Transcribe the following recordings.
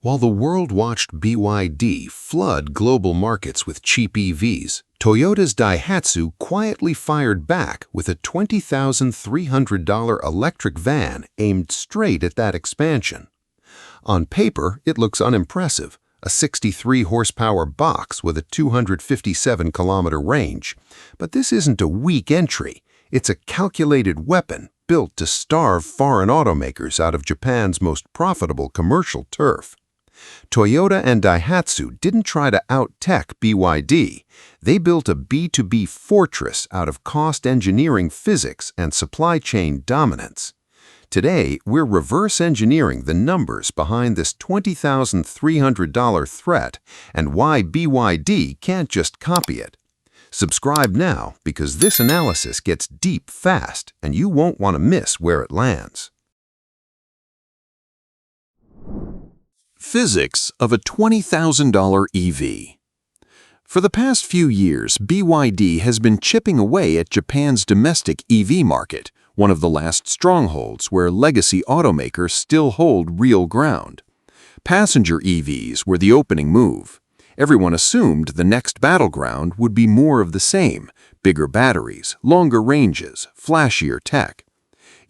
While the world watched BYD flood global markets with cheap EVs, Toyota's Daihatsu quietly fired back with a $20,300 electric van aimed straight at that expansion. On paper, it looks unimpressive, a 63-horsepower box with a 257-kilometer range. But this isn't a weak entry. It's a calculated weapon built to starve foreign automakers out of Japan's most profitable commercial turf. Toyota and Daihatsu didn't try to out-tech BYD. They built a B2B fortress out of cost engineering physics and supply chain dominance. Today, we're reverse engineering the numbers behind this $20,300 threat and why BYD can't just copy it. Subscribe now because this analysis gets deep fast and you won't want to miss where it lands. Physics of a $20,000 EV. For the past few years, BYD has been chipping away at Japan's domestic EV market, one of the last strongholds where legacy automakers still hold real ground. Passenger EVs were the opening move. Everyone assumed the next battleground would be more of the same: bigger batteries, longer ranges, flashier tech.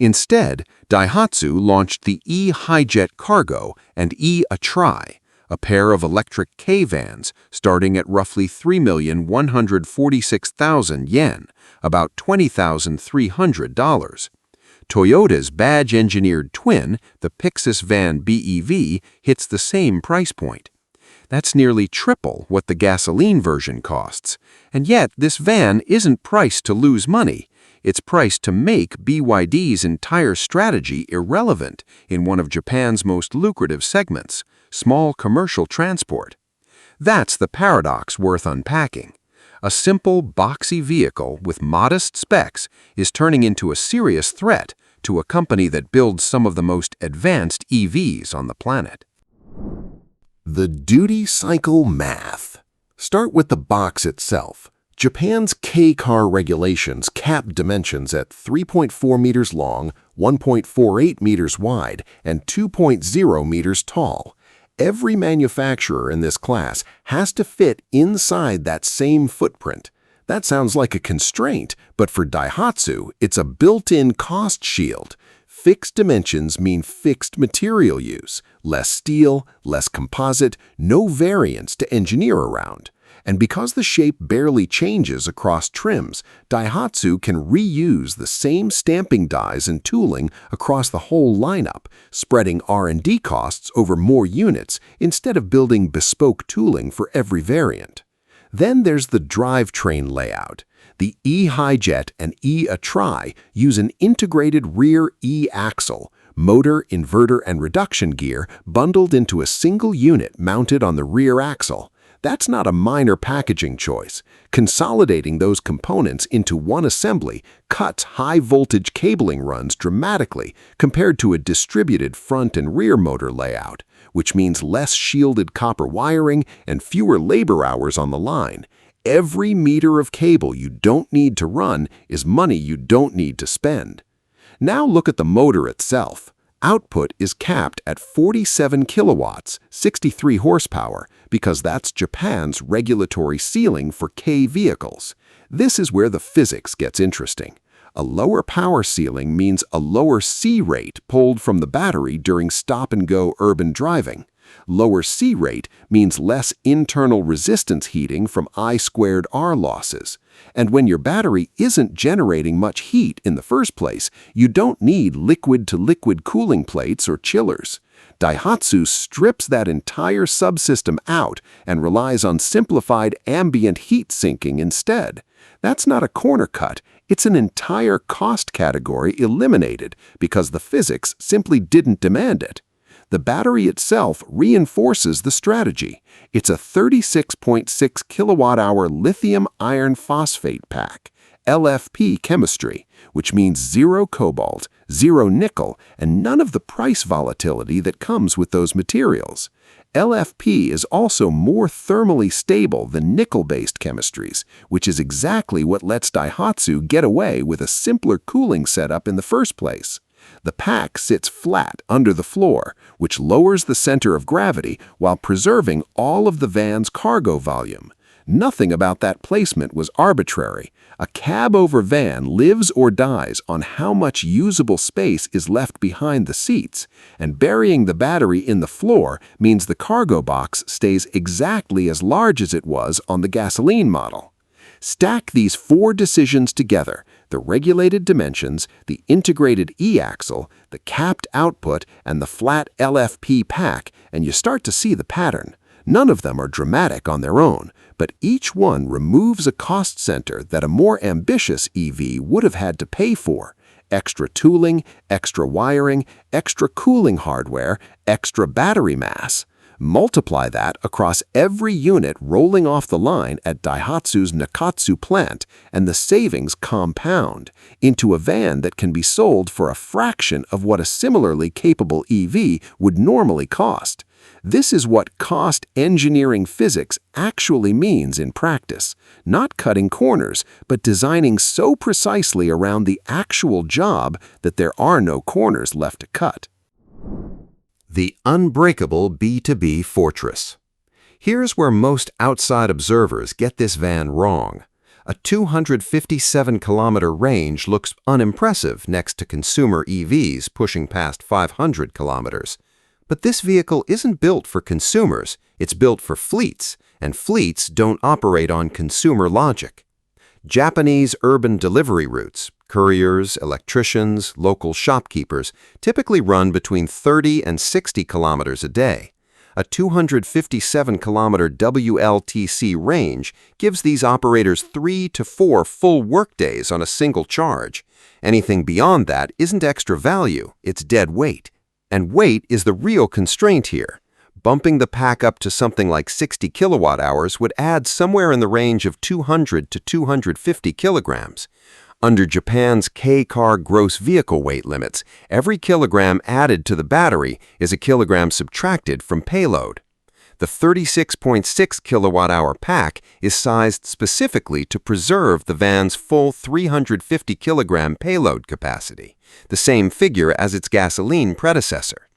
Instead, Daihatsu launched the e-Hijet Cargo and e-Atrai, a pair of electric K-vans starting at roughly 3,146,000 yen, about $20,300. Toyota's badge-engineered twin, the Pixis Van BEV, hits the same price point. That's nearly triple what the gasoline version costs. And yet, this van isn't priced to lose money. It's priced to make BYD's entire strategy irrelevant in one of Japan's most lucrative segments, small commercial transport. That's the paradox worth unpacking. A simple, boxy vehicle with modest specs is turning into a serious threat to a company that builds some of the most advanced EVs on the planet. The duty cycle math. Start with the box itself. Japan's K-car regulations cap dimensions at 3.4 meters long, 1.48 meters wide, and 2.0 meters tall. Every manufacturer in this class has to fit inside that same footprint. That sounds like a constraint, but for Daihatsu, it's a built-in cost shield. Fixed dimensions mean fixed material use, less steel, less composite, no variance to engineer around. And because the shape barely changes across trims, Daihatsu can reuse the same stamping dies and tooling across the whole lineup, spreading R&D costs over more units instead of building bespoke tooling for every variant. Then there's the drivetrain layout. The e-Hijet and e-Atrai use an integrated rear e-axle, motor, inverter, and reduction gear bundled into a single unit mounted on the rear axle. That's not a minor packaging choice. Consolidating those components into one assembly cuts high-voltage cabling runs dramatically compared to a distributed front and rear motor layout, which means less shielded copper wiring and fewer labor hours on the line. Every meter of cable you don't need to run is money you don't need to spend. Now look at the motor itself. Output is capped at 47 kilowatts, 63 horsepower, because that's Japan's regulatory ceiling for K vehicles. This is where the physics gets interesting. A lower power ceiling means a lower C rate pulled from the battery during stop-and-go urban driving. Lower C rate means less internal resistance heating from I²R losses. And when your battery isn't generating much heat in the first place, you don't need liquid-to-liquid cooling plates or chillers. Daihatsu strips that entire subsystem out and relies on simplified ambient heat sinking instead. That's not a corner cut. It's an entire cost category eliminated because the physics simply didn't demand it. The battery itself reinforces the strategy. It's a 36.6 kilowatt-hour lithium iron phosphate pack, LFP chemistry, which means zero cobalt, zero nickel, and none of the price volatility that comes with those materials. LFP is also more thermally stable than nickel-based chemistries, which is exactly what lets Daihatsu get away with a simpler cooling setup in the first place. The pack sits flat under the floor, which lowers the center of gravity while preserving all of the van's cargo volume. Nothing about that placement was arbitrary. A cab-over-van lives or dies on how much usable space is left behind the seats, and burying the battery in the floor means the cargo box stays exactly as large as it was on the gasoline model. Stack these four decisions together: the regulated dimensions, the integrated e-axle, the capped output, and the flat LFP pack, and you start to see the pattern. None of them are dramatic on their own, but each one removes a cost center that a more ambitious EV would have had to pay for: extra tooling, extra wiring, extra cooling hardware, extra battery mass. Multiply that across every unit rolling off the line at Daihatsu's Nakatsu plant, and the savings compound into a van that can be sold for a fraction of what a similarly capable EV would normally cost. This is what cost engineering physics actually means in practice: not cutting corners, but designing so precisely around the actual job that there are no corners left to cut. The unbreakable B2B fortress. Here's where most outside observers get this van wrong. A 257-kilometer range looks unimpressive next to consumer EVs pushing past 500 kilometers. But this vehicle isn't built for consumers, it's built for fleets, and fleets don't operate on consumer logic. Japanese urban delivery routes, couriers, electricians, local shopkeepers, typically run between 30 and 60 kilometers a day. A 257-kilometer WLTC range gives these operators 3 to 4 full workdays on a single charge. Anything beyond that isn't extra value, it's dead weight. And weight is the real constraint here. Bumping the pack up to something like 60 kilowatt-hours would add somewhere in the range of 200 to 250 kilograms. Under Japan's K-car gross vehicle weight limits, every kilogram added to the battery is a kilogram subtracted from payload. The 36.6 kilowatt-hour pack is sized specifically to preserve the van's full 350 kilogram payload capacity, the same figure as its gasoline predecessor.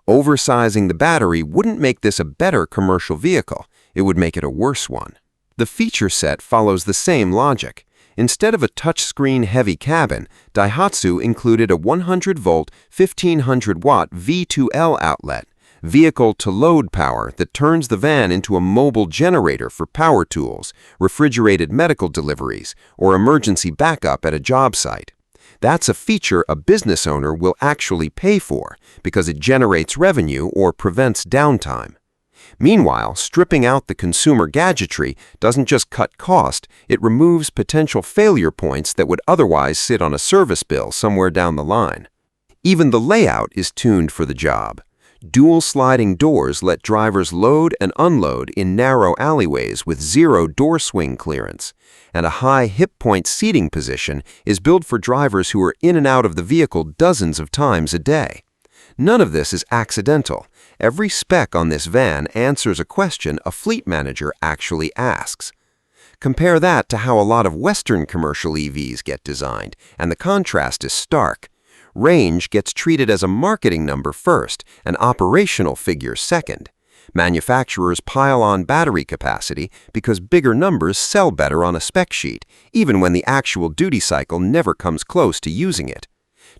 Oversizing the battery wouldn't make this a better commercial vehicle, it would make it a worse one. The feature set follows the same logic. Instead of a touchscreen heavy cabin, Daihatsu included a 100-volt, 1500-watt V2L outlet, vehicle-to-load power that turns the van into a mobile generator for power tools, refrigerated medical deliveries, or emergency backup at a job site. That's a feature a business owner will actually pay for because it generates revenue or prevents downtime. Meanwhile, stripping out the consumer gadgetry doesn't just cut cost, it removes potential failure points that would otherwise sit on a service bill somewhere down the line. Even the layout is tuned for the job. Dual sliding doors let drivers load and unload in narrow alleyways with zero door swing clearance, and a high hip point seating position is built for drivers who are in and out of the vehicle dozens of times a day. None of this is accidental. Every spec on this van answers a question a fleet manager actually asks. Compare that to how a lot of Western commercial EVs get designed, and the contrast is stark. Range gets treated as a marketing number first, an operational figure second. Manufacturers pile on battery capacity because bigger numbers sell better on a spec sheet, even when the actual duty cycle never comes close to using it.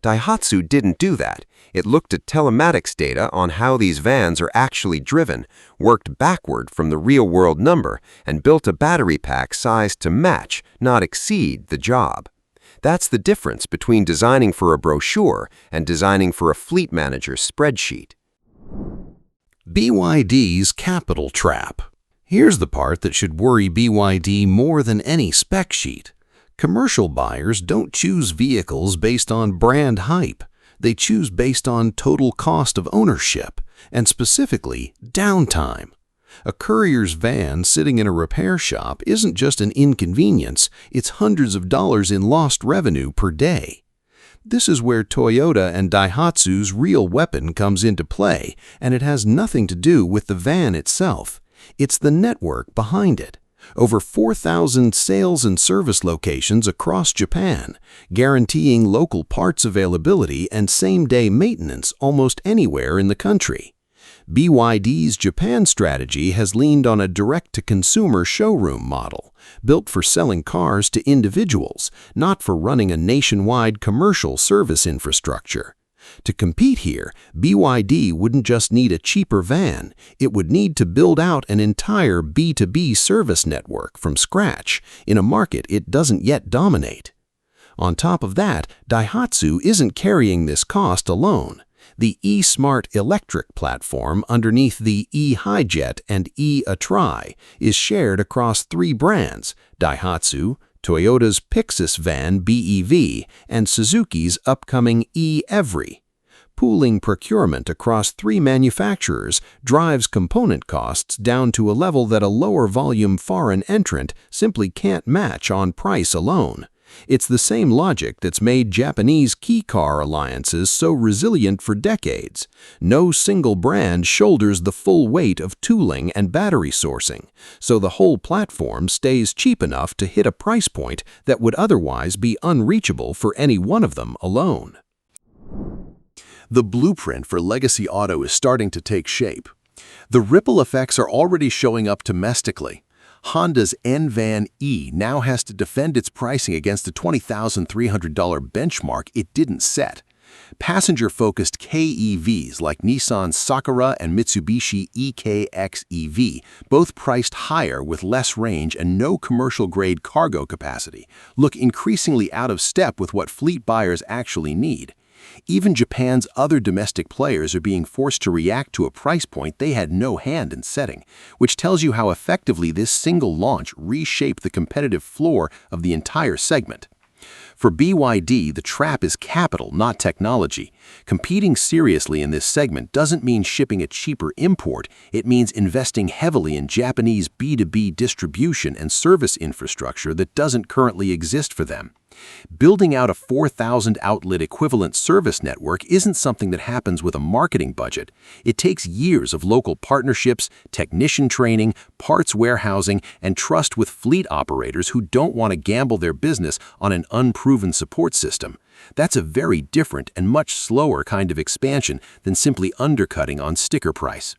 Daihatsu didn't do that. It looked at telematics data on how these vans are actually driven, worked backward from the real-world number, and built a battery pack sized to match, not exceed, the job. That's the difference between designing for a brochure and designing for a fleet manager's spreadsheet. BYD's capital trap. Here's the part that should worry BYD more than any spec sheet. Commercial buyers don't choose vehicles based on brand hype. They choose based on total cost of ownership, and specifically, downtime. A courier's van sitting in a repair shop isn't just an inconvenience, it's hundreds of dollars in lost revenue per day. This is where Toyota and Daihatsu's real weapon comes into play, and it has nothing to do with the van itself. It's the network behind it. Over 4,000 sales and service locations across Japan, guaranteeing local parts availability and same-day maintenance almost anywhere in the country. BYD's Japan strategy has leaned on a direct-to-consumer showroom model, built for selling cars to individuals, not for running a nationwide commercial service infrastructure. To compete here, BYD wouldn't just need a cheaper van, it would need to build out an entire B2B service network from scratch in a market it doesn't yet dominate. On top of that, Daihatsu isn't carrying this cost alone. The e-Smart electric platform underneath the e-Hijet and e-Atrai is shared across 3 brands: Daihatsu, Toyota's Pixus van BEV, and Suzuki's upcoming e-Atrai. Pooling procurement across 3 manufacturers drives component costs down to a level that a lower-volume foreign entrant simply can't match on price alone. It's the same logic that's made Japanese key car alliances so resilient for decades. No single brand shoulders the full weight of tooling and battery sourcing, so the whole platform stays cheap enough to hit a price point that would otherwise be unreachable for any one of them alone. The blueprint for legacy auto is starting to take shape. The ripple effects are already showing up domestically. Honda's N-Van E now has to defend its pricing against the $20,300 benchmark it didn't set. Passenger-focused KEVs like Nissan's Sakura and Mitsubishi EKX EV, both priced higher with less range and no commercial-grade cargo capacity, look increasingly out of step with what fleet buyers actually need. Even Japan's other domestic players are being forced to react to a price point they had no hand in setting, which tells you how effectively this single launch reshaped the competitive floor of the entire segment. For BYD, the trap is capital, not technology. Competing seriously in this segment doesn't mean shipping a cheaper import, it means investing heavily in Japanese B2B distribution and service infrastructure that doesn't currently exist for them. Building out a 4,000 outlet equivalent service network isn't something that happens with a marketing budget. It takes years of local partnerships, technician training, parts warehousing, and trust with fleet operators who don't want to gamble their business on an unproven support system. That's a very different and much slower kind of expansion than simply undercutting on sticker price.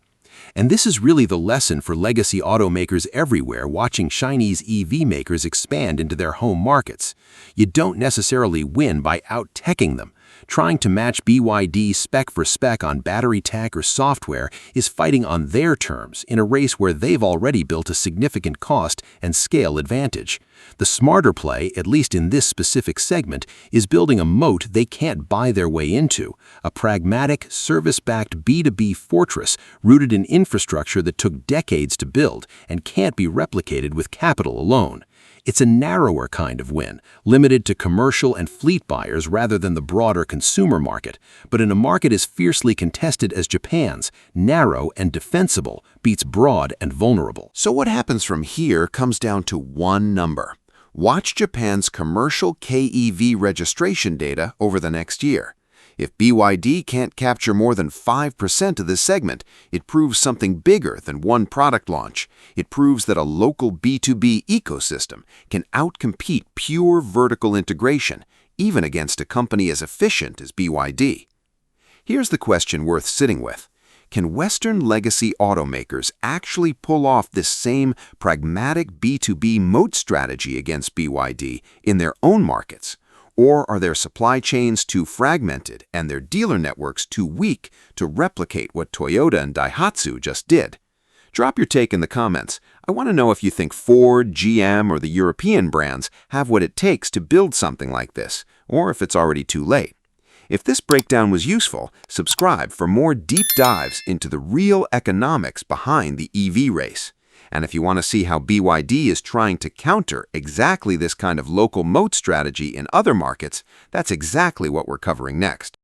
And this is really the lesson for legacy automakers everywhere watching Chinese EV makers expand into their home markets. You don't necessarily win by out-teching them. Trying to match BYD spec for spec on battery tech or software is fighting on their terms in a race where they've already built a significant cost and scale advantage. The smarter play, at least in this specific segment, is building a moat they can't buy their way into, a pragmatic, service-backed B2B fortress rooted in infrastructure that took decades to build and can't be replicated with capital alone. It's a narrower kind of win, limited to commercial and fleet buyers rather than the broader consumer market, but in a market as fiercely contested as Japan's, narrow and defensible beats broad and vulnerable. So what happens from here comes down to one number. Watch Japan's commercial KEV registration data over the next year. If BYD can't capture more than 5% of this segment, it proves something bigger than one product launch. It proves that a local B2B ecosystem can outcompete pure vertical integration, even against a company as efficient as BYD. Here's the question worth sitting with. Can Western legacy automakers actually pull off this same pragmatic B2B moat strategy against BYD in their own markets? Or are their supply chains too fragmented and their dealer networks too weak to replicate what Toyota and Daihatsu just did? Drop your take in the comments. I want to know if you think Ford, GM, or the European brands have what it takes to build something like this, or if it's already too late. If this breakdown was useful, subscribe for more deep dives into the real economics behind the EV race. And if you want to see how BYD is trying to counter exactly this kind of local moat strategy in other markets, that's exactly what we're covering next.